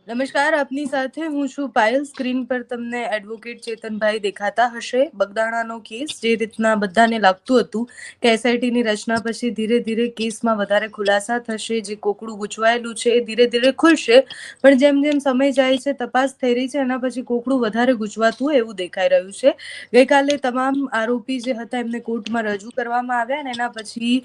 નમસ્કાર, આપની સાથે હું છું પાયલ. સ્ક્રીન પર તમને એડવોકેટ ચેતનભાઈ દેખાતા હશે. બગદાણાનો કેસ જે રીતના બધાને લાગતું હતું કે એસઆઈટીની રચના પછી ધીરે ધીરે કેસમાં વધારે ખુલાસા થશે, જે કોકડું ગૂંચવાયેલું છે એ ધીરે ધીરે ખુલશે. પણ જેમ જેમ સમય જાય છે, તપાસ થઈ રહી છે, એના પછી કોકડું વધારે ગૂંચવાતું હોય એવું દેખાઈ રહ્યું છે. ગઈકાલે તમામ આરોપી જે હતા એમને કોર્ટમાં રજૂ કરવામાં આવ્યા અને એના પછી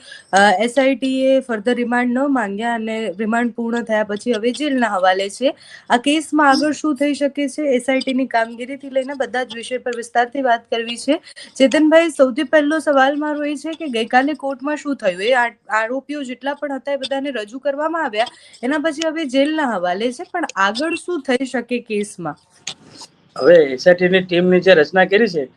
એસઆઈટીએ ફર્ધર રિમાન્ડ ન માંગ્યા અને રિમાન્ડ પૂર્ણ થયા પછી હવે જેલના હવાલે છે. આ કેસમાં આગળ શું થઈ શકે છે, એસઆઈટીની કામગીરીથી લઈને બધા જ વિષય પર વિસ્તારથી વાત કરવી છે. ચેતનભાઈ, સૌથી પહેલો સવાલ મારો એ છે કે ગઈકાલે કોર્ટમાં શું થયું? એ આરોપીઓ જેટલા પણ હતા એ બધાને રજૂ કરવામાં આવ્યા, એના પછી હવે જેલના હવાલે છે, પણ આગળ શું થઈ શકે કેસમાં? હવે એસઆઈટીની ટીમની જે રચના કરી છે,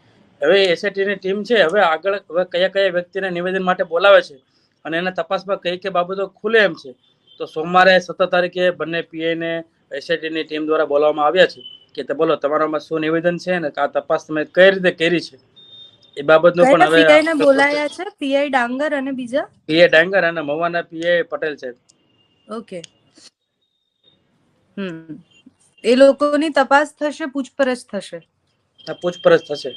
હવે એસઆઈટીની ટીમ છે, હવે આગળ હવે કયા કયા વ્યક્તિને નિવેદન માટે બોલાવે છે અને એના તપાસમાં કઈ કઈ બાબતો ખુલે એમ છે. તો સોમવારે 17 તારીખે બંને પીઆઈને એસઆઈટીની ટીમ દ્વારા બોલાવવામાં આવ્યા છે કે બોલો તમારામાં શું નિવેદન છે ને આ તપાસ તમે કઈ રીતે કરી છે એ બાબતનું પણ હવે પીઆઈને બોલાયા છે, પીઆઈ ડાંગર અને બીજા પીએ ડાંગર અને મવાના પીએ પટેલ છે. ઓકે. એ લોકોની તપાસ થશે, પૂછપરછ થશે? પૂછપરછ થશે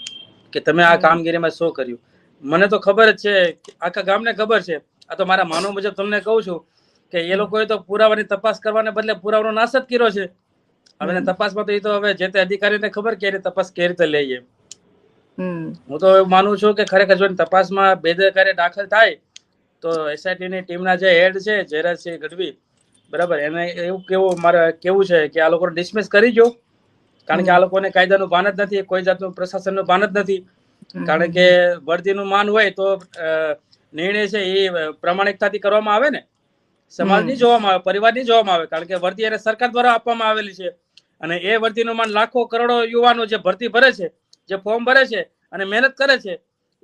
કે તમે આ કામગીરીમાં શું કર્યું. મને તો ખબર જ છે, આખા ગામને ખબર છે. આ તો મારા માનવ મુજબ તમને કહું છું કે એ લોકોએ તો પુરાવાની તપાસ કરવાને બદલે પુરાવાનો નાશ જ કર્યો છે. હવે તપાસમાં તો એ તો હવે જે તે અધિકારીને ખબર કે એની તપાસ કેવી રીતે લઈએ. હું તો એવું માનું છું કે ખરેખર જો તપાસમાં બેદરકારી દાખલ થાય તો એસઆઈટીની ટીમના જે હેડ છે જયરાજસિંહ ગઢવી, બરાબર, એને એવું કેવું મારે કેવું છે કે આ લોકોને ડિસમિસ કરી જો, કારણ કે આ લોકોને કાયદાનું ભાન જ નથી, કોઈ જાતનું પ્રશાસનનું ભાન જ નથી. કારણ કે વર્દીનું માન હોય તો નિર્ણય છે એ પ્રામાણિકતાથી કરવામાં આવે ને, સમાજની જોવામાં આવે, પરિવારની જોવામાં આવે. કારણ કે વર્દી એને સરકાર દ્વારા આપવામાં આવેલી છે અને એ વર્દીનું માન લાખો કરોડો યુવાનો જે ભરતી ભરે છે, જે ફોર્મ ભરે છે અને મહેનત કરે છે,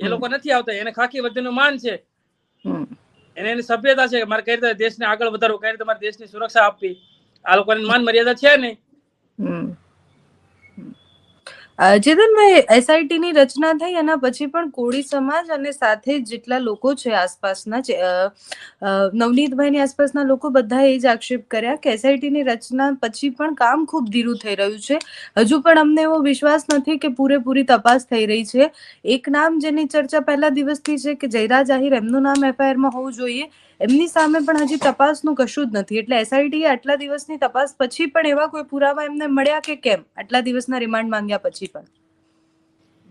એ લોકો નથી આવતા. એને ખાખી વર્દીનું માન છે, એને એની સભ્યતા છે કે મારે કઈ રીતે દેશને આગળ વધારવું, કઈ રીતે મારે દેશની સુરક્ષા આપવી. આ લોકોની માન મર્યાદા છે નહીં. ચેતનભાઈ, એસઆઈટીની રચના થઈ એના પછી પણ કોળી સમાજ અને સાથે જેટલા લોકો છે આસપાસના, નવનીતભાઈની આસપાસના લોકો બધા એ જ આક્ષેપ કર્યા કે એસઆઈટીની રચના પછી પણ કામ ખૂબ ધીરું થઈ રહ્યું છે. હજુ પણ અમને એવો વિશ્વાસ નથી કે પૂરેપૂરી તપાસ થઈ રહી છે. એક નામ જેની ચર્ચા પહેલા દિવસથી છે કે જયરાજ આહિર, એમનું નામ એફઆઈઆરમાં હોવું જોઈએ, એમની સામે પણ હજી તપાસનું કશું જ નથી. એટલે એસઆઈટીએ આટલા દિવસની તપાસ પછી પણ એવા કોઈ પુરાવા એમને મળ્યા કે કેમ, આટલા દિવસના રિમાન્ડ માંગ્યા પછી પણ?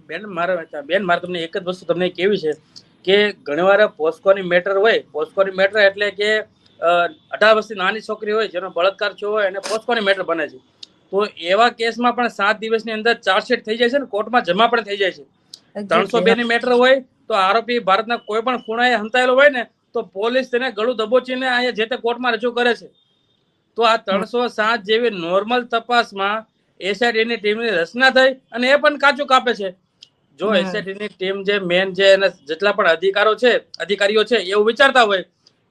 બેન મારે તમને એક જ વસ્તુ તમને કેવી છે કે ઘણીવાર પોસ્કોની મેટર હોય, પોસ્કોની મેટર એટલે કે 18 વર્ષની નાની છોકરી હોય જેનો બળાત્કાર થયો હોય અને પોસ્કોની મેટર બને છે. તો એવા કેસમાં પણ 7 દિવસની અંદર ચાર્જશીટ થઈ જાય છે ને કોર્ટમાં જમા પણ થઈ જાય છે. 302 ની મેટર હોય તો આરોપી ભારતના કોઈ પણ ખૂણાએ હંતાયેલો હોય ને તો પોલીસ તેને ગળું દબોચીને અહીંયા જે તે કોર્ટમાં રજૂ કરે છે. તો આ 307 જેવી નોર્મલ તપાસમાં એસઆઈટીની ટીમની રચના થઈ અને એ પણ કાચું કાપે છે. જો એસઆઈટીની ટીમ જે મેન જે જેટલા પણ અધિકારીઓ છે એવું વિચારતા હોય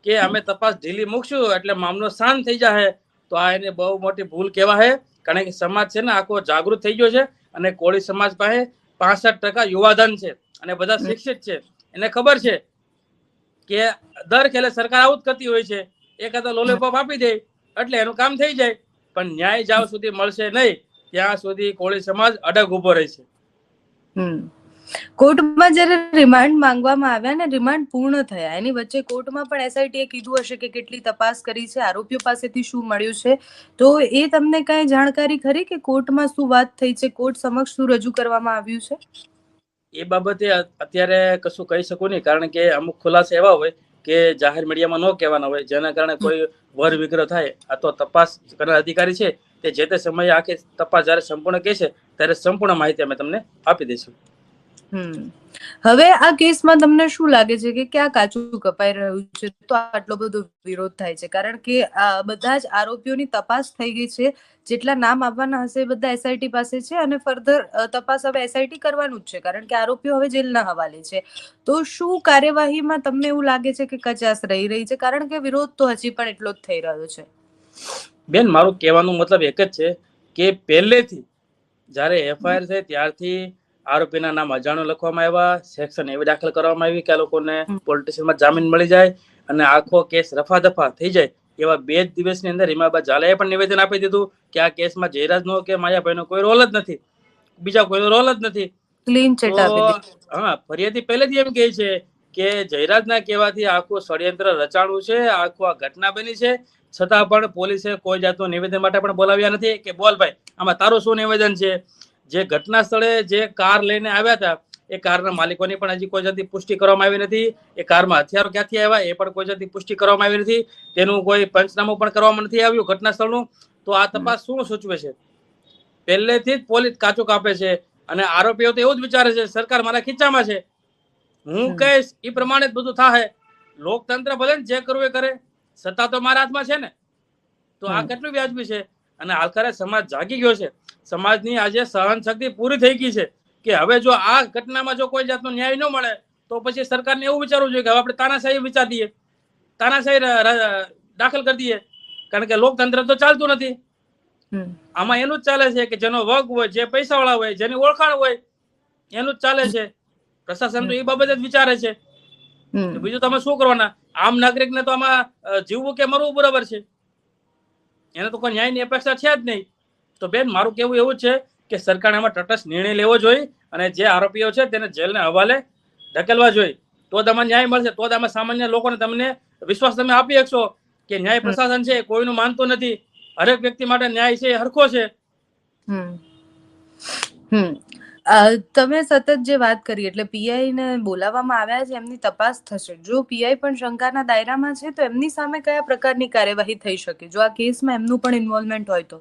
કે અમે તપાસ ઢીલી મૂકશું એટલે મામલો શાંત થઈ જશે, તો આ એને બહુ મોટી ભૂલ કહેવાય. કારણ કે સમાજ છે ને આખો જાગૃત થઈ ગયો છે અને કોળી સમાજ પાસે 65% યુવાધન છે અને બધા શિક્ષિત છે. એને ખબર છે કે દર ખેલે સરકાર આવું જ કરતી હોય છે, એકાદા લોલીપોપ આપી દે એટલે એનું કામ થઈ જાય. પણ ન્યાય જ્યાં સુધી મળશે નહીં ત્યાં સુધી કોળી સમાજ અડગ ઉભો રહેશે. કોર્ટમાં જ્યારે રિમાન્ડ માંગવામાં આવ્યા ને રિમાન્ડ પૂર્ણ થયા એની વચ્ચે કોર્ટમાં પણ એસઆઈટીએ કીધું હશે કે કેટલી તપાસ કરી છે, આરોપીઓ પાસેથી શું મળ્યું છે, તો એ તમને કઈ જાણકારી ખરી કે કોર્ટમાં શું વાત થઈ છે, કોર્ટ સમક્ષ શું રજૂ કરવામાં આવ્યું છે? એ બાબતે અત્યારે કશું કહી શકું નહીં, કારણ કે અમુક ખુલાસા એવા હોય કે જાહેર મીડિયામાં ન કહેવાના હોય, જેના કારણે કોઈ વર વિગ્રહ થાય. આ તો તપાસ કરનાર અધિકારી છે તે જે તે સમયે આખી તપાસ જ્યારે સંપૂર્ણ કહેશે ત્યારે સંપૂર્ણ માહિતી અમે તમને આપી દઈશું. હવે આ કેસમાં તમને શું લાગે છે કે ક્યાં કાચું કપાઈ રહ્યું છે તો આટલો બધો વિરોધ થાય છે? કારણ કે બધા જ આરોપીઓની તપાસ થઈ ગઈ છે, જેટલા નામ આવવાના હશે એ બધા એસઆઈટી પાસે છે અને ફર્ધર તપાસ હવે એસઆઈટી કરવાનું જ છે, કારણ કે આરોપીઓ હવે જેલના હવાલે છે. તો શું કાર્યવાહીમાં તમને એવું લાગે છે કે કચાશ રહી રહી છે? કારણ કે વિરોધ તો હજી પણ એટલો જ થઈ રહ્યો છે. બેન, મારું કહેવાનું મતલબ એક જ છે કે પહેલેથી જ્યારે એફઆઈઆર થઈ ત્યારથી આરોપીના નામ અજાણ્યો લખવામાં આવ્યા, સેક્શન એવી દાખલ કરવામાં આવી કે આ લોકોને પોલિટિશિયનમાં જામીન મળી જાય અને આખો કેસ રફા દફા થઈ જાય એવા 2 જ દિવસની અંદર હિમાબા ઝાલાએ પણ નિવેદન આપી દીધું કે આ કેસમાં જયરાજનો કે માયાભાઈનો કોઈ રોલ જ નથી, બીજા કોઈનો રોલ જ નથી. ક્લીન ચિટ તો આપી દીધી. હા, ફરિયાદી પહેલેથી એમ કહે છે કે જયરાજના કહેવાથી આખું ષડયંત્ર રચાણું છે, આખું આ ઘટના બની છે, છતાં પણ પોલીસે કોઈ જાતનું નિવેદન માટે પણ બોલાવ્યા નથી કે બોલ ભાઈ આમાં તારું શું નિવેદન છે. જે ઘટના સ્થળે જે કાર લઈને આવ્યા હતા એ કારના માલિકોની પણ હજી કોઈ જાતની પુષ્ટિ કરવામાં આવી નથી. એ કારમાં હથિયારો ક્યાંથી આવ્યા એ પણ કોઈ જાતની પુષ્ટિ કરવામાં આવી નથી. તેનું કોઈ પંચનામું પણ કરવામાં નથી આવ્યું ઘટના સ્થળનું. તો આ તપાસ શું સૂચવે છે? પહેલેથી જ પોલીસ કાચું કાપે છે અને આરોપીઓ તો એવું જ વિચારે છે સરકાર મારા ખીચામાં છે, હું કહીશ એ પ્રમાણે જ બધું થાય. લોકતંત્ર ભલે ને જે કરવું એ કરે, સત્તા તો મારા હાથમાં છે ને. તો આ કેટલું વ્યાજબી છે? અને હાલકારે સમાજ જાગી ગયો છે. સમાજની આજે સહન શક્તિ પૂરી થઈ ગઈ છે કે હવે જો આ ઘટનામાં જો કોઈ જાતનો ન્યાય ન મળે તો પછી સરકારને એવું વિચારવું જોઈએ કે હવે આપણે તાનાશાહી વિચાર દઈએ, તાનાશાહી દાખલ કરી દઈએ, કારણ કે લોકતંત્ર તો ચાલતું નથી. આમાં એનું જ ચાલે છે કે જેનો વગ હોય, જે પૈસા વાળા હોય, જેની ઓળખાણ હોય એનું જ ચાલે છે. પ્રશાસન તો એ બાબતે જ વિચારે છે. બીજું તમે શું કરવાના? આમ નાગરિકને તો આમાં જીવવું કે મરવું બરાબર છે, એને તો કોઈ ન્યાયની અપેક્ષા છે જ નહીં. તો બેન, મારું કેવું એવું છે કે સરકારે આમાં તટસ્થ નિર્ણય લેવો જોઈએ અને જે આરોપીઓ છે તેને જેલના હવાલે ધકેલવા જોઈએ. તો જ આમાં ન્યાય મળશે, તો જ આમાં સામાન્ય લોકોને તમને વિશ્વાસ તમે આપી શકશો કે ન્યાય પ્રશાસન છે કોઈનું માનતું નથી, હરેક વ્યક્તિ માટે ન્યાય છે એ હરખો છે. તમે સતત જે વાત કરી એટલે પીઆઈ ને બોલાવવામાં આવ્યા છે, એમની તપાસ થશે. જો પીઆઈ પણ શંકાના દાયરામાં છે તો એમની સામે કયા પ્રકારની કાર્યવાહી થઈ શકે જો આ કેસમાં એમનું પણ ઇન્વોલ્વમેન્ટ હોય તો?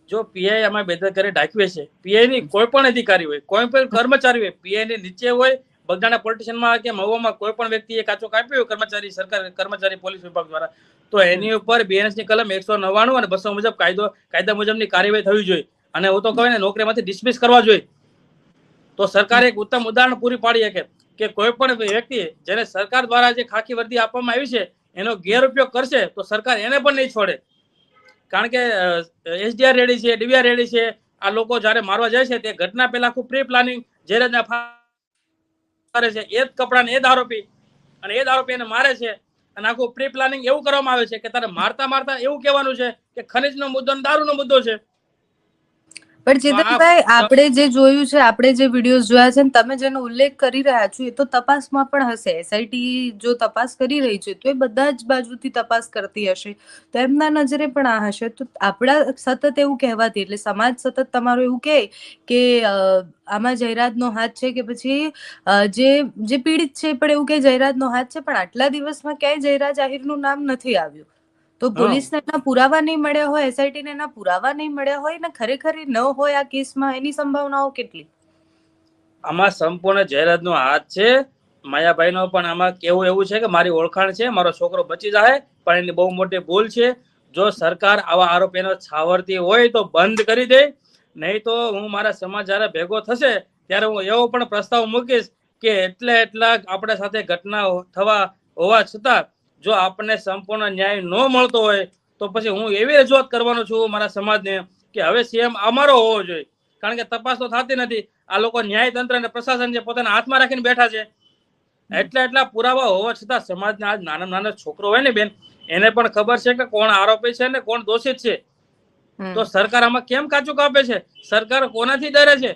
જો પીઆઈ આમાં બેદરકારી દાખવે છે, પીઆઈ ની કોઈ પણ અધિકારી હોય, કોઈ પણ કર્મચારી હોય, પીઆઈ ની નીચે હોય, બગદાણા પોલિટિશિયનમાં કે મહુવામાં કોઈ પણ વ્યક્તિએ કાચો કાપ્યો કર્મચારી, સરકાર કર્મચારી પોલીસ વિભાગ દ્વારા, તો એની ઉપર બીએનએસ ની કલમ 199 અને 200 મુજબ કાયદા મુજબની કાર્યવાહી થવી જોઈએ. અને હું તો કહું ને નોકરીમાંથી ડિસમિસ કરવા જોઈએ. તો સરકારે એક ઉત્તમ ઉદાહરણ પૂરી પાડી શકે કે કોઈ પણ વ્યક્તિ જેને સરકાર દ્વારા જે ખાકી વર્દી આપવામાં આવી છે એનો ગેરઉપયોગ કરશે તો સરકાર એને પણ નહીં છોડે. કારણ કે એસડીઆર રેડી છે, ડીવીઆર રેડી છે. આ લોકો જયારે મારવા જાય છે તે ઘટના પહેલા આખું પ્રી પ્લાનિંગ જયરાજના કરે છે, એ જ કપડાને એ જ આરોપી, અને એ જ આરોપી એને મારે છે. અને આખું પ્રી પ્લાનિંગ એવું કરવામાં આવે છે કે તારે મારતા મારતા એવું કહેવાનું છે કે ખનીજનો મુદ્દો અને દારૂનો મુદ્દો છે. પણ ચેતનભાઈ, આપણે જે જોયું છે, આપણે જે વિડીયોઝ જોયા છે, તમે જેનો ઉલ્લેખ કરી રહ્યા છો એ તો તપાસમાં પણ હશે. એસઆઈટી જો તપાસ કરી રહી છે તો એ બધા જ બાજુથી તપાસ કરતી હશે, તો એમના નજરે પણ આ હશે. તો આપણા સતત એવું કહેવાથી એટલે સમાજ સતત તમારું એવું કહે કે આમાં જયરાજનો હાથ છે કે પછી જે પીડિત છે પણ એવું કે જયરાજનો હાથ છે, પણ આટલા દિવસમાં ક્યાંય જયરાજ આહિરનું નામ નથી આવ્યું. તો પોલીસને એના પુરાવા નહીં મળ્યા હોય, એસઆઈટીને એના પુરાવા નહીં મળ્યા હોય ને ખરેખર ન હોય આ કેસમાં, એની સંભાવનાઓ કેટલી? આમાં સંપૂર્ણ જયરાજનો હાથ છે. માયાભાઈનો પણ આમાં કેવું એવું છે કે મારી ઓળખાણ છે, મારો છોકરો બચી જાય, પણ એની બહુ મોટી ભૂલ છે. જો સરકાર આવા આરોપીનો છાવરતી હોય તો બંધ કરી દે, નહીં તો હું મારા સમાજ જયારે ભેગો થશે ત્યારે હું એવો પણ પ્રસ્તાવ મૂકીશ કે એટલા આપણા સાથે ઘટના થવા હોવા છતાં જો આપણને સંપૂર્ણ ન્યાય ન મળતો હોય તો પછી હું એવી રજૂઆત કરવાનો છું મારા સમાજને કે હવે સીએમ અમારો હોવો જોઈએ. કારણ કે તપાસ તો થતી નથી. આ લોકો ન્યાયતંત્ર અને પ્રશાસન જે પોતાના હાથમાં રાખીને બેઠા છે. એટલા પુરાવા હોવા છતાં સમાજના આજ નાના છોકરો હોય ને બેન, એને પણ ખબર છે કે કોણ આરોપી છે ને કોણ દોષિત છે. તો સરકાર આમાં કેમ કાચું કાપે છે? સરકાર કોનાથી ડરે છે?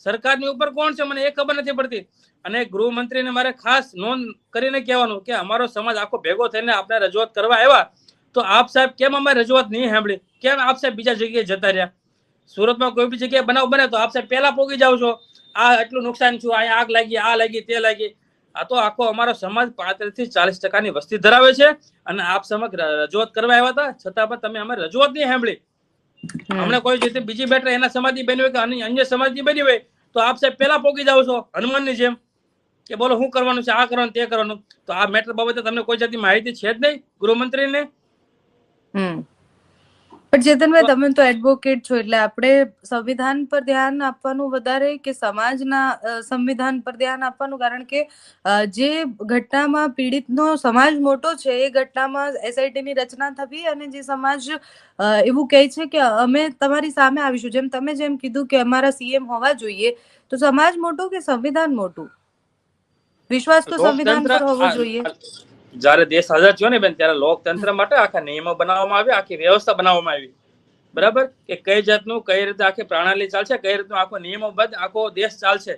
સરકારની ઉપર કોણ છે મને એ ખબર નથી પડતી. અને ગૃહમંત્રીને મારે ખાસ નોંધ કરીને કહેવાનું કે અમારો સમાજ આખો ભેગો થઈને આપણે રજૂઆત કરવા આવ્યા, તો આપ સાહેબ કેમ અમારી રજૂઆત નહીં સાંભળી? કેમ આપ સાહેબ બીજા જગ્યાએ જતા રહ્યા? સુરતમાં કોઈ બી જગ્યાએ બનાવ બને તો આપ સાહેબ પહેલા પોગી જાવ છો, આ એટલું નુકસાન છું, અહીંયા આગ લાગી, આ લાગી, તે લાગી. આ તો આખો અમારો સમાજ 35 થી 40% વસ્તી ધરાવે છે અને આપ સમક્ષ રજૂઆત કરવા આવ્યા હતા, છતાં પણ તમે અમારી રજૂઆત નહીં સાંભળી. અમને કોઈ રીતે બીજી બેટર એના સમાજની બની હોય કે અન્ય સમાજની બની હોય તો આપ સાહેબ પહેલા પોગી જાવ છો હનુમાનની જેમ કે બોલો શું કરવાનું છે, આ કરવાનું, તે કરવાનું. તો આ મેટર બાબતે તમને કોઈ જાતની માહિતી છે જ નહીં ગૃહમંત્રીને. પણ ચેતનભાઈ, તમે તો એડવોકેટ છો એટલે આપણે સંવિધાન પર ધ્યાન આપવાનું વધારે કે સમાજના સંવિધાન પર ધ્યાન આપવાનું? કારણ કે જે ઘટનામાં પીડિતનો સમાજ મોટો છે એ ઘટનામાં એસઆઈટીની રચના થવી અને જે સમાજ એવું કહે છે કે અમે તમારી સામે આવીશું, જેમ કીધું કે અમારા સીએમ હોવા જોઈએ, તો સમાજ મોટો કે સંવિધાન મોટું? વિશ્વાસ તો સંવિધાન પર હોવો જોઈએ. જયારે દેશ આઝાદ થયો ને બેન, ત્યારે લોકતંત્ર માટે આખા નિયમો બનાવવામાં આવ્યા, આખી વ્યવસ્થા બનાવવામાં આવી, બરાબર, કે કઈ જાતનું કઈ રીતે આખી પ્રણાલી ચાલશે, કઈ રીતનું આખો નિયમોબદ્ધ આખો દેશ ચાલશે.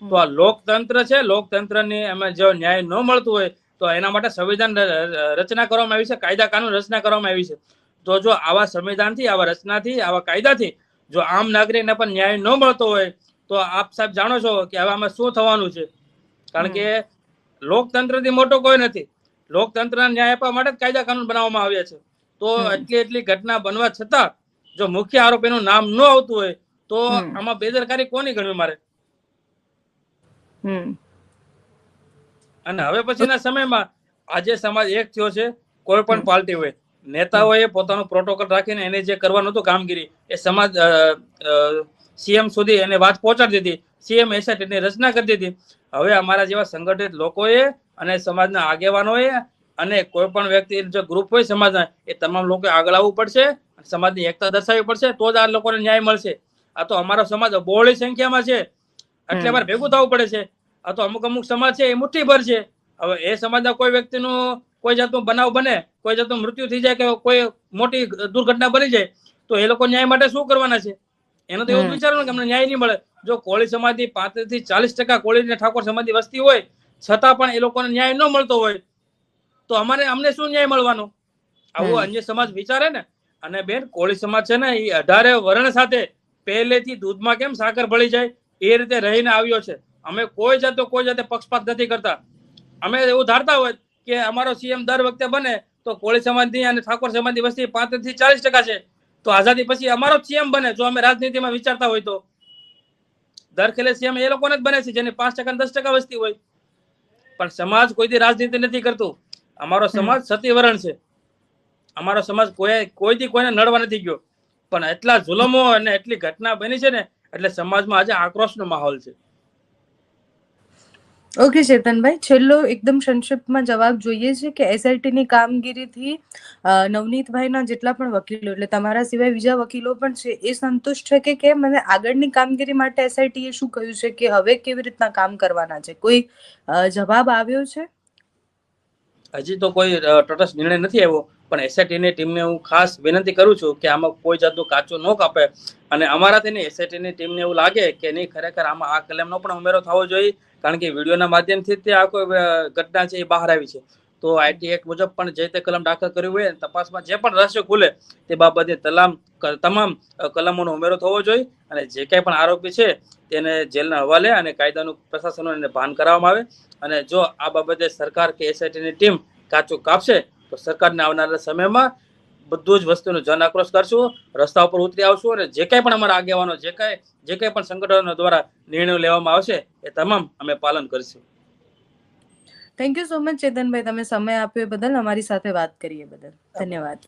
તો આ લોકતંત્ર છે, લોકતંત્રની એમાં જો ન્યાય ન મળતું હોય તો એના માટે સંવિધાન રચના કરવામાં આવી છે, કાયદા કાનૂન રચના કરવામાં આવી છે. તો જો આવા સંવિધાનથી, આવા રચનાથી, આવા કાયદાથી જો આમ નાગરિકને પણ ન્યાય ન મળતો હોય તો આપ સાહેબ જાણો છો કે હવે આમાં શું થવાનું છે. કારણ કે લોકતંત્રથી મોટો કોઈ નથી. લોકતંત્રના ન્યાય આપવા માટે જ કાયદા કાનૂન બનાવવામાં આવ્યા છે. તો એટલી ઘટના બનવા છતાં જો મુખ્ય આરોપીનું નામ ન આવતું હોય તો આમાં બેદરકારી કોની ગણવી મારે? અને હવે પછીના સમયમાં આજે સમાજ એક થયો છે. કોઈ પણ પાર્ટી હોય, નેતાઓએ પોતાનું પ્રોટોકોલ રાખીને એને જે કરવાનું હતું કામગીરી, એ સમાજ સીએમ સુધી એને વાત પહોંચાડી દીધી. સીએમ એસઆઈટીની રચના કરી દીધી. હવે અમારા જેવા સંગઠિત લોકોએ અને સમાજના આગેવાનોએ અને કોઈ પણ વ્યક્તિ જો ગ્રુપ હોય સમાજના, એ તમામ લોકો આગળ આવવું પડશે, સમાજની એકતા દર્શાવવી પડશે, તો જ આ લોકોને ન્યાય મળશે. આ તો અમારો સમાજ બહોળી સંખ્યામાં છે એટલે અમારે ભેગું થવું પડે છે. આ તો અમુક સમાજ છે એ મુઠ્ઠીભર છે. હવે એ સમાજના કોઈ વ્યક્તિનું કોઈ જાતનું બનાવ બને, કોઈ જાતનું મૃત્યુ થઈ જાય કે કોઈ મોટી દુર્ઘટના બની જાય તો એ લોકો ન્યાય માટે શું કરવાના છે? એનું તો એવું વિચારવાનું કે અમને ન્યાય નહીં મળે. જો કોળી સમાજની 35 થી 40% કોળી અને ઠાકોર સમાજની વસ્તી હોય છતાં પણ એ લોકોને ન્યાય ન મળતો હોય તો અમને શું ન્યાય મળવાનો? આવું અન્ય સમાજ વિચારે ને. અને બેન, કોળી સમાજ છે ને એ 18 વર્ણ સાથે પહેલેથી દૂધમાં કેમ સાકર ભળી જાય એ રીતે રહીને આવ્યો છે. અમે કોઈ જાતે પક્ષપાત નથી કરતા. અમે એવું ધારતા હોય કે અમારો સીએમ દર વખતે બને તો કોળી સમાજની અને ઠાકોર સમાજની વસ્તી 35 થી 40% છે, તો આઝાદી પછી અમારો સીએમ બને. જો અમે રાજનીતિમાં વિચારતા હોય તો દર ખેલે સીએમ એ લોકોને જ બને છે જેની 5% 10% વસ્તી હોય. પણ સમાજ કોઈથી રાજનીતિ નથી કરતું. અમારો સમાજ સતીવરણ છે. અમારો સમાજ કોઈથી કોઈને નડવા નથી ગયો. પણ એટલા જુલમો અને એટલી ઘટના બની છે ને એટલે સમાજમાં આજે આક્રોશનો માહોલ છે. ઓકે ચેતનભાઈ, છેલ્લો એકદમ સંક્ષિપ્તમાં જવાબ જોઈએ છે કે એસઆઈટીની કામગીરીથી નવનીતભાઈના જેટલા પણ વકીલો, એટલે તમારા સિવાય બીજા વકીલો પણ છે, એ સંતુષ્ટ છે કે કેમ? અને આગળની કામગીરી માટે એસઆઈટીએ શું કહ્યું છે કે હવે કેવી રીતના કામ કરવાના છે? કોઈ જવાબ આવ્યો છે? હજી તો કોઈ તટસ્થ નિર્ણય નથી આવ્યો. પણ એસઆઈટીની ટીમને હું ખાસ વિનંતી કરું છું કે આમાં કોઈ જાતનું કાચું ન કાપે. અને અમારાથી એસઆઈટીની ટીમને એવું લાગે કે નહીં, ખરેખર આમાં આ કલમનો પણ ઉમેરો થવો જોઈએ. કારણ કે વિડીયોના માધ્યમથી તે આ કોઈ ઘટના છે એ બહાર આવી છે. તો આઈટી એક્ટ મુજબ પણ જે તે કલમ દાખલ કર્યું હોય, તપાસમાં જે પણ રહસ્ય ખુલે તે બાબતે તમામ કલમોનો ઉમેરો થવો જોઈએ. અને જે કંઈ પણ આરોપી છે તેને જેલના હવાલે અને કાયદાનું પ્રશાસન એને ભાન કરાવવામાં આવે. અને જો આ બાબતે સરકાર કે એસઆઈટીની ટીમ કાચું કાપશે તો સરકારને આવનારા સમયમાં બધું જ વસ્તુનો જન આક્રોશ કરશું, રસ્તા ઉપર ઉતરી આવશું. અને જે કંઈ પણ અમારા આગેવાનો, જે કંઈ પણ સંગઠનો દ્વારા નિર્ણયો લેવામાં આવશે એ તમામ અમે પાલન કરીશું. Thank you so much Chetanbhai, તમે સમય આપ્યો બદલ, અમારી સાથે વાત કરીએ બદલ ધન્યવાદ.